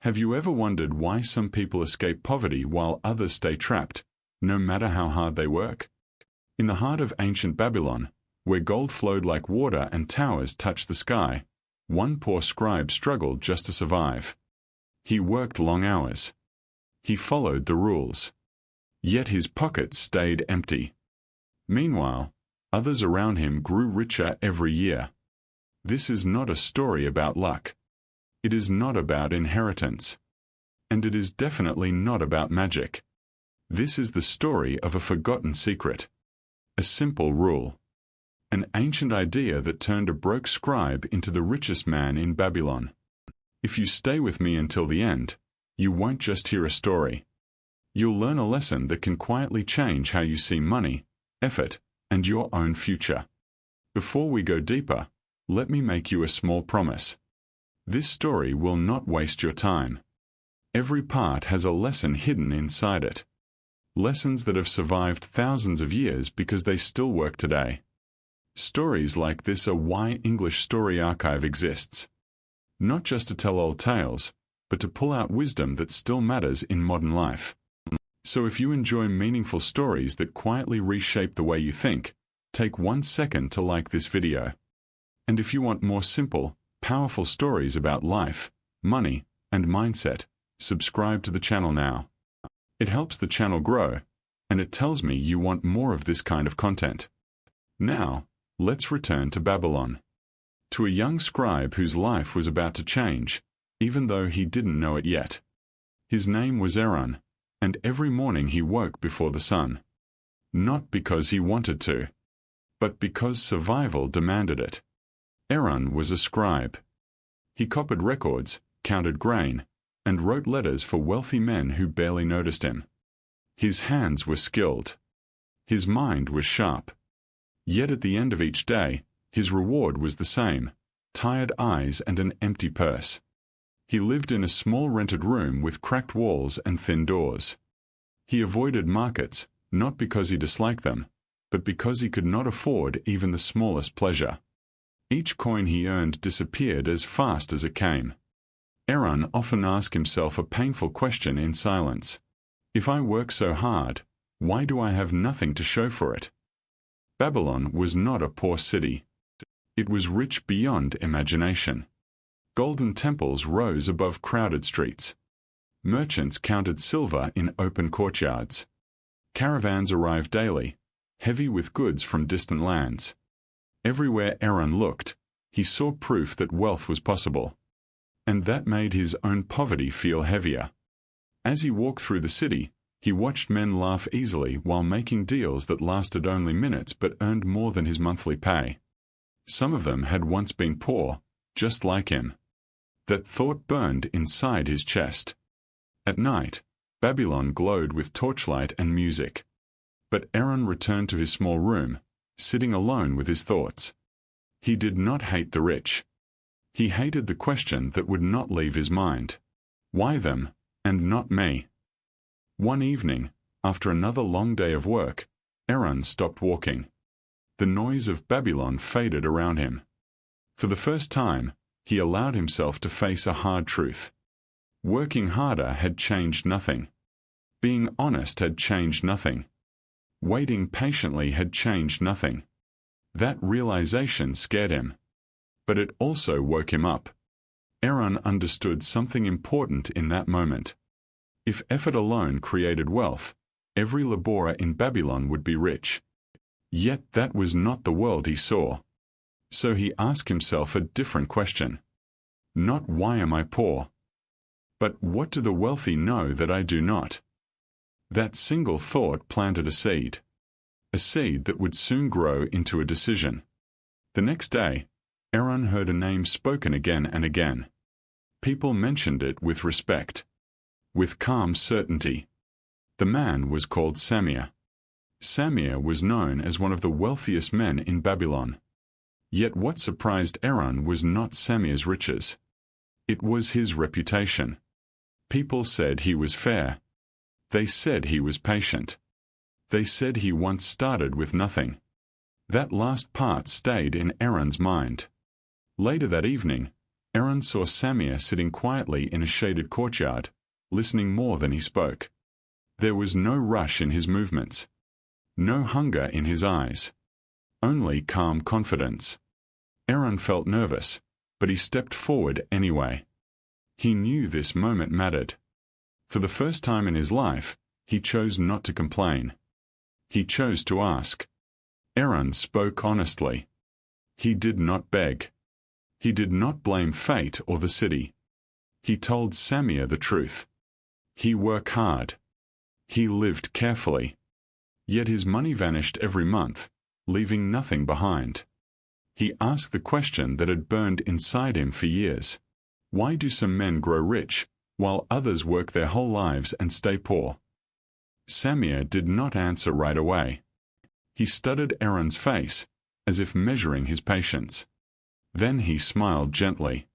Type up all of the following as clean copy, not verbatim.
Have you ever wondered why some people escape poverty while others stay trapped, no matter how hard they work? In the heart of ancient Babylon, where gold flowed like water and towers touched the sky, one poor scribe struggled just to survive. He worked long hours. He followed the rules. Yet his pockets stayed empty. Meanwhile, others around him grew richer every year. This is not a story about luck. It is not about inheritance. And it is definitely not about magic. This is the story of a forgotten secret. A simple rule. An ancient idea that turned a broke scribe into the richest man in Babylon. If you stay with me until the end, you won't just hear a story. You'll learn a lesson that can quietly change how you see money, effort, and your own future. Before we go deeper, let me make you a small promise. This story will not waste your time. Every part has a lesson hidden inside it. Lessons that have survived thousands of years because they still work today. Stories like this are why English Story Archive exists. Not just to tell old tales, but to pull out wisdom that still matters in modern life. So if you enjoy meaningful stories that quietly reshape the way you think, take 1 second to like this video. And if you want more simple, powerful stories about life, money, and mindset, subscribe to the channel now. It helps the channel grow, and it tells me you want more of this kind of content. Now, let's return to Babylon. To a young scribe whose life was about to change, even though he didn't know it yet. His name was Aaron, and every morning he woke before the sun. Not because he wanted to, but because survival demanded it. Aaron was a scribe. He copied records, counted grain, and wrote letters for wealthy men who barely noticed him. His hands were skilled. His mind was sharp. Yet at the end of each day, his reward was the same: tired eyes and an empty purse. He lived in a small rented room with cracked walls and thin doors. He avoided markets, not because he disliked them, but because he could not afford even the smallest pleasure. Each coin he earned disappeared as fast as it came. Aaron often asked himself a painful question in silence. If I work so hard, why do I have nothing to show for it? Babylon was not a poor city. It was rich beyond imagination. Golden temples rose above crowded streets. Merchants counted silver in open courtyards. Caravans arrived daily, heavy with goods from distant lands. Everywhere Aaron looked, he saw proof that wealth was possible. And that made his own poverty feel heavier. As he walked through the city, he watched men laugh easily while making deals that lasted only minutes but earned more than his monthly pay. Some of them had once been poor, just like him. That thought burned inside his chest. At night, Babylon glowed with torchlight and music. But Aaron returned to his small room, sitting alone with his thoughts. He did not hate the rich. He hated the question that would not leave his mind. Why them, and not me? One evening, after another long day of work, Aaron stopped walking. The noise of Babylon faded around him. For the first time, he allowed himself to face a hard truth. Working harder had changed nothing. Being honest had changed nothing. Waiting patiently had changed nothing. That realization scared him. But it also woke him up. Aaron understood something important in that moment. If effort alone created wealth, every laborer in Babylon would be rich. Yet that was not the world he saw. So he asked himself a different question. Not why am I poor? But what do the wealthy know that I do not? That single thought planted a seed that would soon grow into a decision. The next day, Aaron heard a name spoken again and again. People mentioned it with respect, with calm certainty. The man was called Samir. Samir was known as one of the wealthiest men in Babylon. Yet what surprised Aaron was not Samir's riches. It was his reputation. People said he was fair. They said he was patient. They said he once started with nothing. That last part stayed in Aaron's mind. Later that evening, Aaron saw Samir sitting quietly in a shaded courtyard, listening more than he spoke. There was no rush in his movements, no hunger in his eyes, only calm confidence. Aaron felt nervous, but he stepped forward anyway. He knew this moment mattered. For the first time in his life, he chose not to complain. He chose to ask. Aaron spoke honestly. He did not beg. He did not blame fate or the city. He told Samir the truth. He worked hard. He lived carefully. Yet his money vanished every month, leaving nothing behind. He asked the question that had burned inside him for years. Why do some men grow rich, while others work their whole lives and stay poor? Samir did not answer right away. He studied Aaron's face, as if measuring his patience. Then he smiled gently.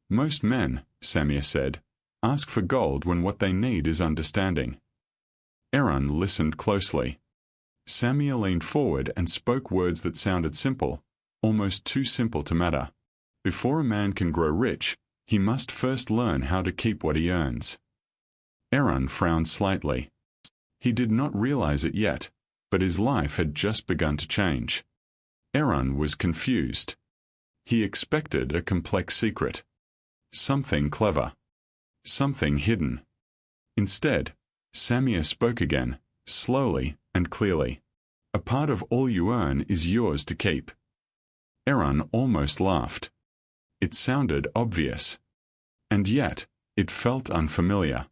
Most men, Samir said, ask for gold when what they need is understanding. Aaron listened closely. Samir leaned forward and spoke words that sounded simple, almost too simple to matter. Before a man can grow rich, he must first learn how to keep what he earns. Aaron frowned slightly. He did not realize it yet, but his life had just begun to change. Aaron was confused. He expected a complex secret. Something clever. Something hidden. Instead, Samir spoke again, slowly and clearly. A part of all you earn is yours to keep. Aaron almost laughed. It sounded obvious. And yet, it felt unfamiliar.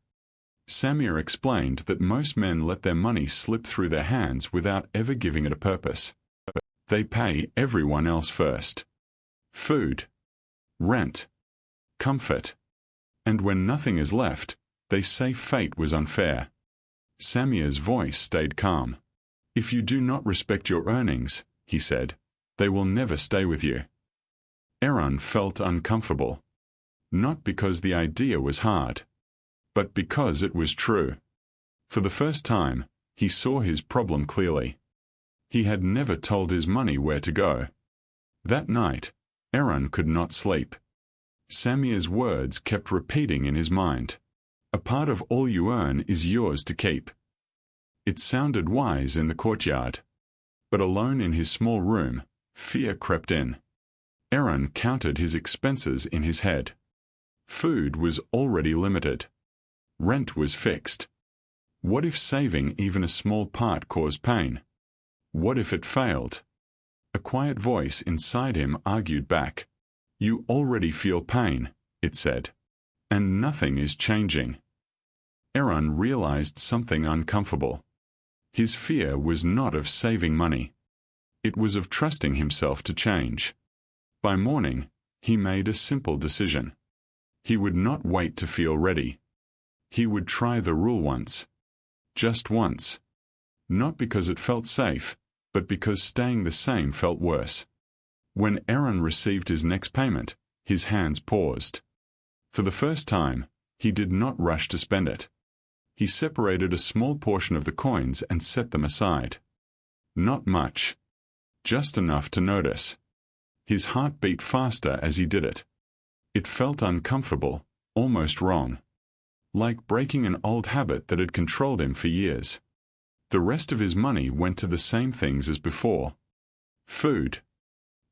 Samir explained that most men let their money slip through their hands without ever giving it a purpose. They pay everyone else first. Food, rent, comfort. And when nothing is left, they say fate was unfair. Samir's voice stayed calm. If you do not respect your earnings, he said, they will never stay with you. Aaron felt uncomfortable. Not because the idea was hard, but because it was true. For the first time, he saw his problem clearly. He had never told his money where to go. That night, Aaron could not sleep. Samir's words kept repeating in his mind. A part of all you earn is yours to keep. It sounded wise in the courtyard. But alone in his small room, fear crept in. Aaron counted his expenses in his head. Food was already limited. Rent was fixed. What if saving even a small part caused pain? What if it failed? A quiet voice inside him argued back. You already feel pain, it said. And nothing is changing. Aaron realized something uncomfortable. His fear was not of saving money. It was of trusting himself to change. By morning, he made a simple decision. He would not wait to feel ready. He would try the rule once. Just once. Not because it felt safe, but because staying the same felt worse. When Aaron received his next payment, his hands paused. For the first time, he did not rush to spend it. He separated a small portion of the coins and set them aside. Not much. Just enough to notice. His heart beat faster as he did it. It felt uncomfortable, almost wrong. Like breaking an old habit that had controlled him for years. The rest of his money went to the same things as before. Food.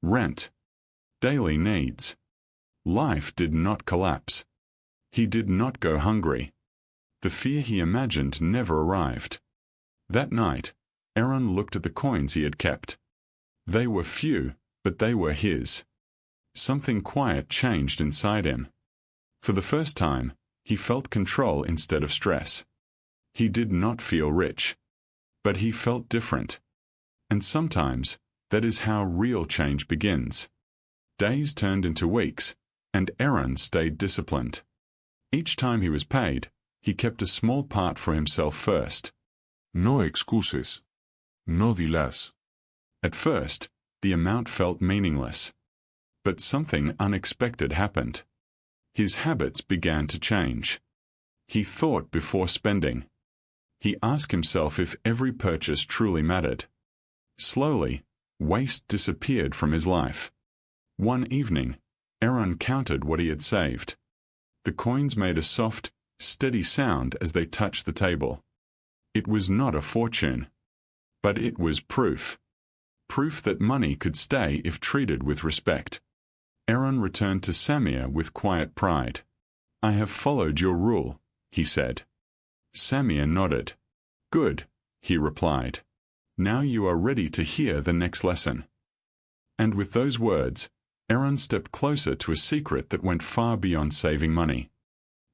Rent. Daily needs. Life did not collapse. He did not go hungry. The fear he imagined never arrived. That night, Aaron looked at the coins he had kept. They were few, but they were his. Something quiet changed inside him. For the first time, he felt control instead of stress. He did not feel rich. But he felt different. And sometimes, that is how real change begins. Days turned into weeks, and Aaron stayed disciplined. Each time he was paid, he kept a small part for himself first. No excuses. No dilas. At first, the amount felt meaningless. But something unexpected happened. His habits began to change. He thought before spending. He asked himself if every purchase truly mattered. Slowly, waste disappeared from his life. One evening, Aaron counted what he had saved. The coins made a soft, steady sound as they touched the table. It was not a fortune. But it was proof. Proof that money could stay if treated with respect. Aaron returned to Samir with quiet pride. "I have followed your rule," he said. Samir nodded. "Good," he replied. "Now you are ready to hear the next lesson." And with those words, Aaron stepped closer to a secret that went far beyond saving money.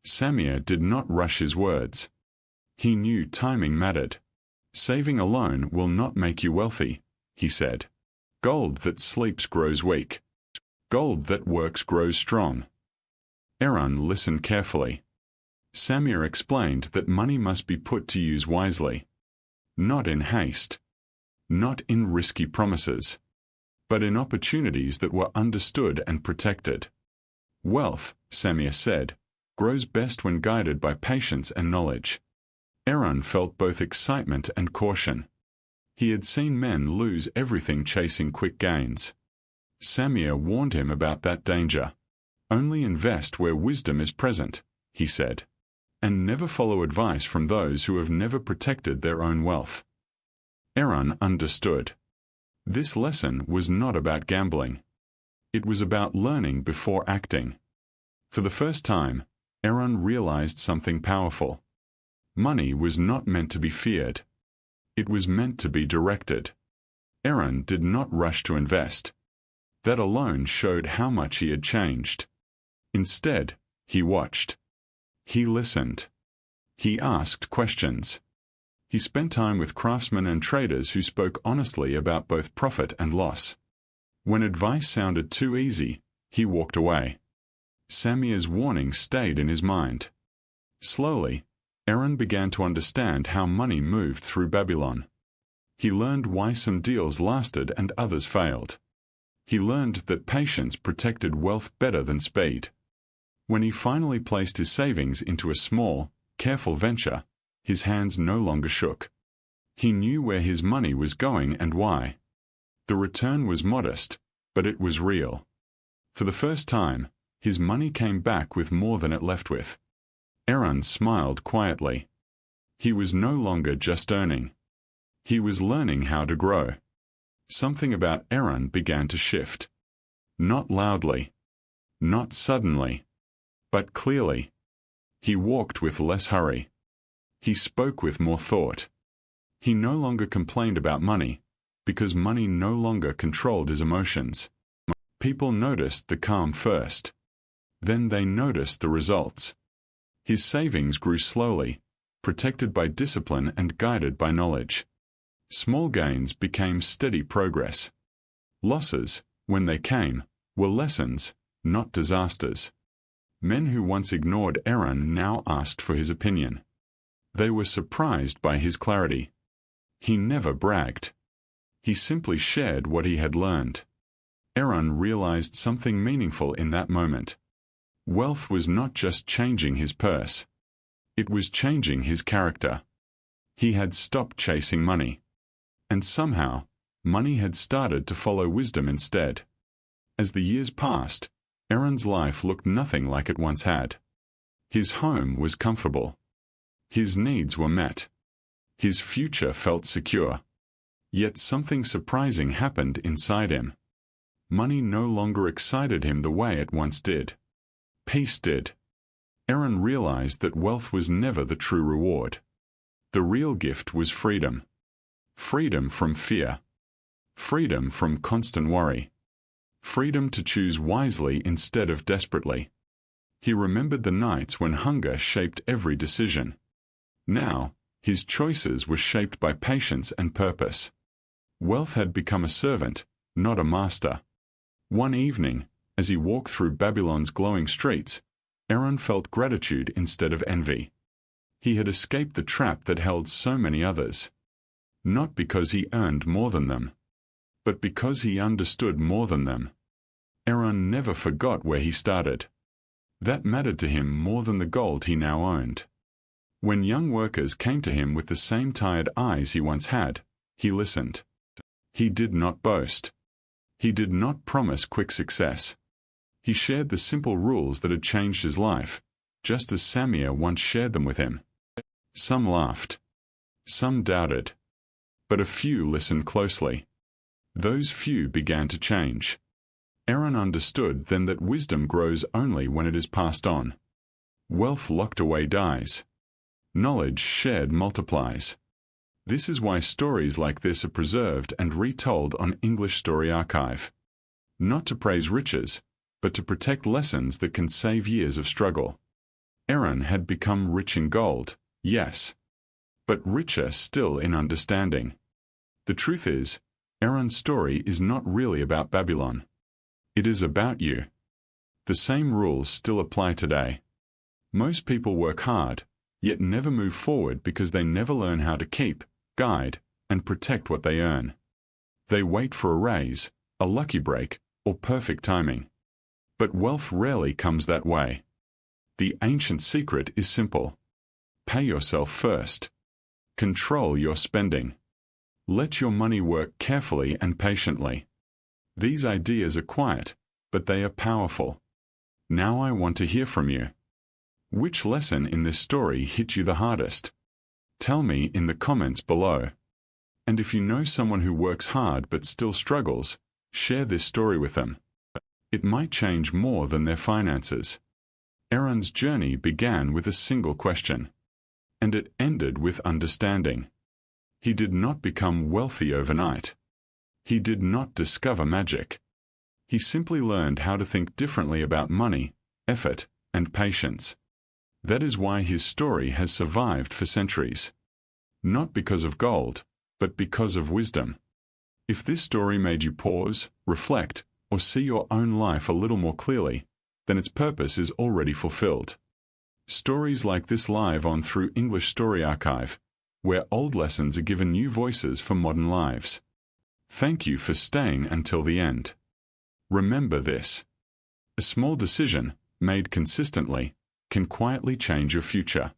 Samir did not rush his words. He knew timing mattered. "Saving alone will not make you wealthy," he said. "Gold that sleeps grows weak. Gold that works grows strong." Aaron listened carefully. Samir explained that money must be put to use wisely. Not in haste. Not in risky promises. But in opportunities that were understood and protected. "Wealth," Samir said, "grows best when guided by patience and knowledge." Aaron felt both excitement and caution. He had seen men lose everything chasing quick gains. Samir warned him about that danger. "Only invest where wisdom is present," he said, "and never follow advice from those who have never protected their own wealth." Aaron understood. This lesson was not about gambling. It was about learning before acting. For the first time, Aaron realized something powerful. Money was not meant to be feared. It was meant to be directed. Aaron did not rush to invest. That alone showed how much he had changed. Instead, he watched. He listened. He asked questions. He spent time with craftsmen and traders who spoke honestly about both profit and loss. When advice sounded too easy, he walked away. Samir's warning stayed in his mind. Slowly, Aaron began to understand how money moved through Babylon. He learned why some deals lasted and others failed. He learned that patience protected wealth better than speed. When he finally placed his savings into a small, careful venture, his hands no longer shook. He knew where his money was going and why. The return was modest, but it was real. For the first time, his money came back with more than it left with. Aaron smiled quietly. He was no longer just earning. He was learning how to grow. Something about Aaron began to shift. Not loudly. Not suddenly. But clearly. He walked with less hurry. He spoke with more thought. He no longer complained about money, because money no longer controlled his emotions. People noticed the calm first. Then they noticed the results. His savings grew slowly, protected by discipline and guided by knowledge. Small gains became steady progress. Losses, when they came, were lessons, not disasters. Men who once ignored Aaron now asked for his opinion. They were surprised by his clarity. He never bragged. He simply shared what he had learned. Aaron realized something meaningful in that moment. Wealth was not just changing his purse. It was changing his character. He had stopped chasing money. And somehow, money had started to follow wisdom instead. As the years passed, Aaron's life looked nothing like it once had. His home was comfortable. His needs were met. His future felt secure. Yet something surprising happened inside him. Money no longer excited him the way it once did. Peace did. Aaron realized that wealth was never the true reward. The real gift was freedom. Freedom from fear. Freedom from constant worry. Freedom to choose wisely instead of desperately. He remembered the nights when hunger shaped every decision. Now, his choices were shaped by patience and purpose. Wealth had become a servant, not a master. One evening, as he walked through Babylon's glowing streets, Aaron felt gratitude instead of envy. He had escaped the trap that held so many others. Not because he earned more than them, but because he understood more than them. Aaron never forgot where he started. That mattered to him more than the gold he now owned. When young workers came to him with the same tired eyes he once had, he listened. He did not boast. He did not promise quick success. He shared the simple rules that had changed his life, just as Samir once shared them with him. Some laughed. Some doubted. But a few listened closely. Those few began to change. Aaron understood then that wisdom grows only when it is passed on. Wealth locked away dies. Knowledge shared multiplies. This is why stories like this are preserved and retold on English Story Archive. Not to praise riches, but to protect lessons that can save years of struggle. Aaron had become rich in gold, yes, but richer still in understanding. The truth is, Aaron's story is not really about Babylon. It is about you. The same rules still apply today. Most people work hard, yet never move forward because they never learn how to keep, guide, and protect what they earn. They wait for a raise, a lucky break, or perfect timing. But wealth rarely comes that way. The ancient secret is simple. Pay yourself first. Control your spending. Let your money work carefully and patiently. These ideas are quiet, but they are powerful. Now I want to hear from you. Which lesson in this story hit you the hardest? Tell me in the comments below. And if you know someone who works hard but still struggles, share this story with them. It might change more than their finances. Aaron's journey began with a single question, and it ended with understanding. He did not become wealthy overnight. He did not discover magic. He simply learned how to think differently about money, effort, and patience. That is why his story has survived for centuries. Not because of gold, but because of wisdom. If this story made you pause, reflect, or see your own life a little more clearly, then its purpose is already fulfilled. Stories like this live on through English Story Archive, where old lessons are given new voices for modern lives. Thank you for staying until the end. Remember this. A small decision, made consistently, can quietly change your future.